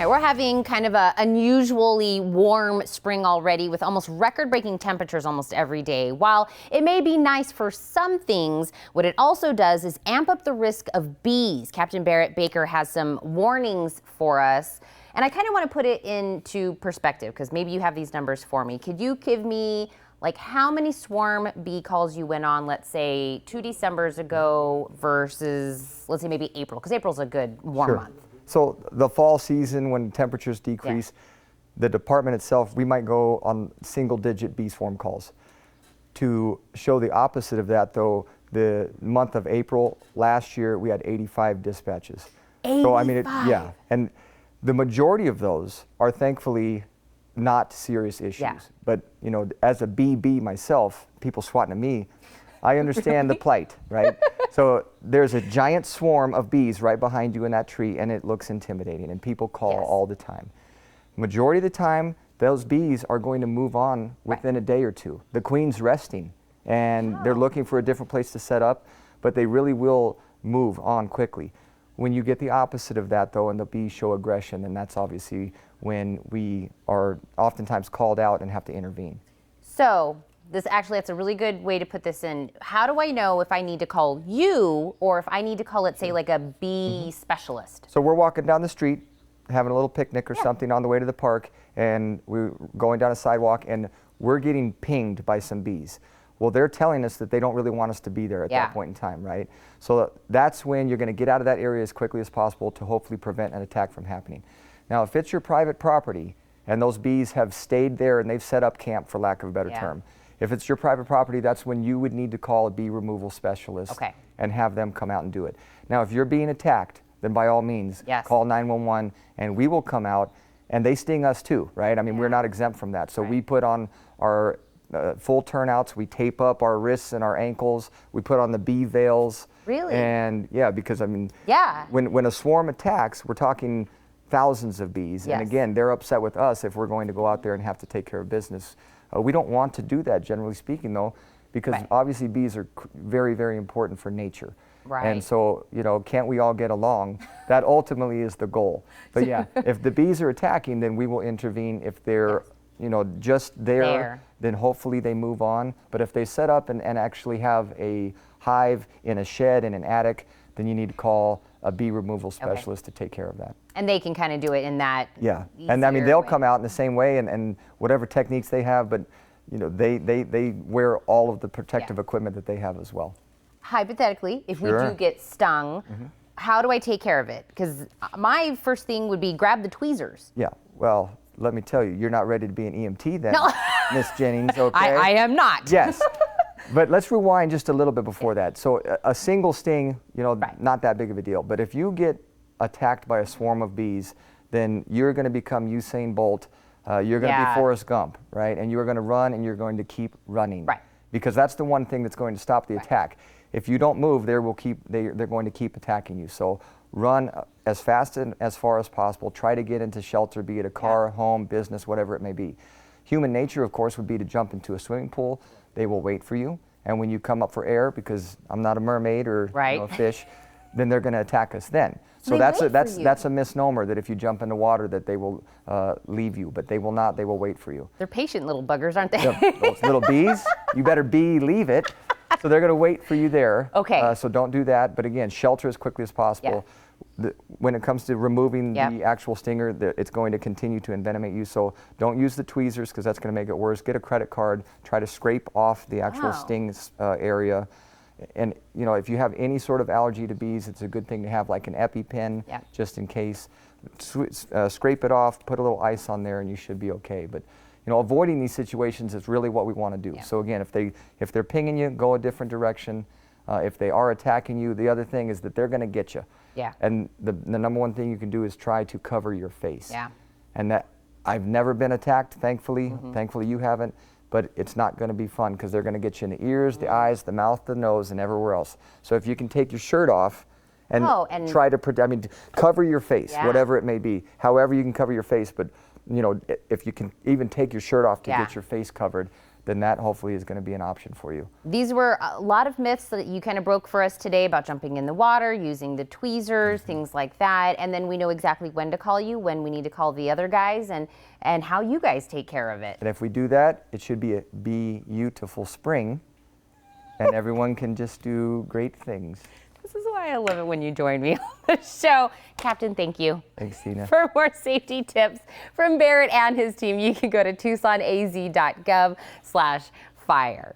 We're having kind of a unusually warm spring already with almost record-breaking temperatures almost every day. While it may be nice for some things, what it also does is amp up the risk of bees. Captain Barrett Baker has some warnings for us. And I kind of want to put it into perspective because maybe you have these numbers for me. Could you give me like how many swarm bee calls you went on, let's say 2 Decembers ago versus, let's say maybe April, because April's a good warm month. So the fall season when temperatures decrease, the department itself, we might go on single-digit bee swarm calls. To show the opposite of that though, the month of April last year, we had 85 dispatches. 85? So I mean, yeah. And the majority of those are thankfully not serious issues. Yeah. But you know, as a bee myself, people swatting at me, I understand the plight, right? So there's a giant swarm of bees right behind you in that tree and it looks intimidating and people call all the time. Majority of the time, those bees are going to move on within a day or two. The queen's resting and they're looking for a different place to set up, but they really will move on quickly. When you get the opposite of that though and the bees show aggression, then that's obviously when we are oftentimes called out and have to intervene. So that's a really good way to put this in. How do I know if I need to call you or if I need to call it, say, like a bee specialist? So we're walking down the street, having a little picnic or something on the way to the park, and we're going down a sidewalk and we're getting pinged by some bees. Well, they're telling us that they don't really want us to be there at that point in time, right? So that's when you're going to get out of that area as quickly as possible to hopefully prevent an attack from happening. Now, if it's your private property and those bees have stayed there and they've set up camp, for lack of a better term, if it's your private property, that's when you would need to call a bee removal specialist and have them come out and do it. Now, if you're being attacked, then by all means, call 911 and we will come out, and they sting us too, right? I mean, we're not exempt from that. So we put on our full turnouts, we tape up our wrists and our ankles, we put on the bee veils. Really? And yeah, because I mean, when a swarm attacks, we're talking thousands of bees. And again, they're upset with us if we're going to go out there and have to take care of business. We don't want to do that, generally speaking, though, because obviously bees are very, very important for nature. And so, you know, can't we all get along? That ultimately is the goal. But yeah, if the bees are attacking, then we will intervene. If they're, you know, just there, then hopefully they move on. But if they set up and actually have a hive in a shed in an attic, then you need to call a bee removal specialist to take care of that. And they can kind of do it in that and I mean, they'll come out in the same way and whatever techniques they have, but you know, they wear all of the protective equipment that they have as well. Hypothetically, if we do get stung, how do I take care of it? Because my first thing would be grab the tweezers. Yeah, well, let me tell you, you're not ready to be an EMT then, Miss Jennings, okay? I am not. Yes. But let's rewind just a little bit before that. So a single sting, you know, not that big of a deal. But if you get attacked by a swarm of bees, then you're going to become Usain Bolt. You're going to be Forrest Gump, right? And you're going to run and you're going to keep running. Right. Because that's the one thing that's going to stop the attack. If you don't move, they're going to keep attacking you. So run as fast and as far as possible. Try to get into shelter, be it a car, home, business, whatever it may be. Human nature, of course, would be to jump into a swimming pool. They will wait for you. And when you come up for air, because I'm not a mermaid or you know, a fish, then they're going to attack us then. So that's a misnomer that if you jump into water that they will leave you, but they will not. They will wait for you. They're patient little buggers, aren't they? Those little bees, you better believe it. So they're going to wait for you there. Okay. So don't do that. But again, shelter as quickly as possible. When it comes to removing the actual stinger, it's going to continue to envenomate you. So don't use the tweezers because that's going to make it worse. Get a credit card. Try to scrape off the actual sting area. And you know, if you have any sort of allergy to bees, it's a good thing to have like an EpiPen just in case. Scrape it off, put a little ice on there, and you should be okay. But you know, avoiding these situations is really what we want to do. So again, if they're pinging you, go a different direction. If they are attacking you, the other thing is that they're going to get you. And the number one thing you can do is try to cover your face. And that I've never been attacked, thankfully. Thankfully you haven't. But it's not going to be fun because they're going to get you in the ears, the eyes, the mouth, the nose, and everywhere else. So if you can take your shirt off and try to protect, I mean, cover your face, whatever it may be. However you can cover your face, but you know, if you can even take your shirt off to get your face covered, then that hopefully is going to be an option for you. These were a lot of myths that you kind of broke for us today about jumping in the water, using the tweezers, things like that. And then we know exactly when to call you, when we need to call the other guys, and how you guys take care of it. And if we do that, it should be a beautiful spring, and everyone can just do great things. This is why I love it when you join me on the show. Captain, thank you. Thanks, Tina. For more safety tips from Barrett and his team, you can go to TucsonAZ.gov/fire.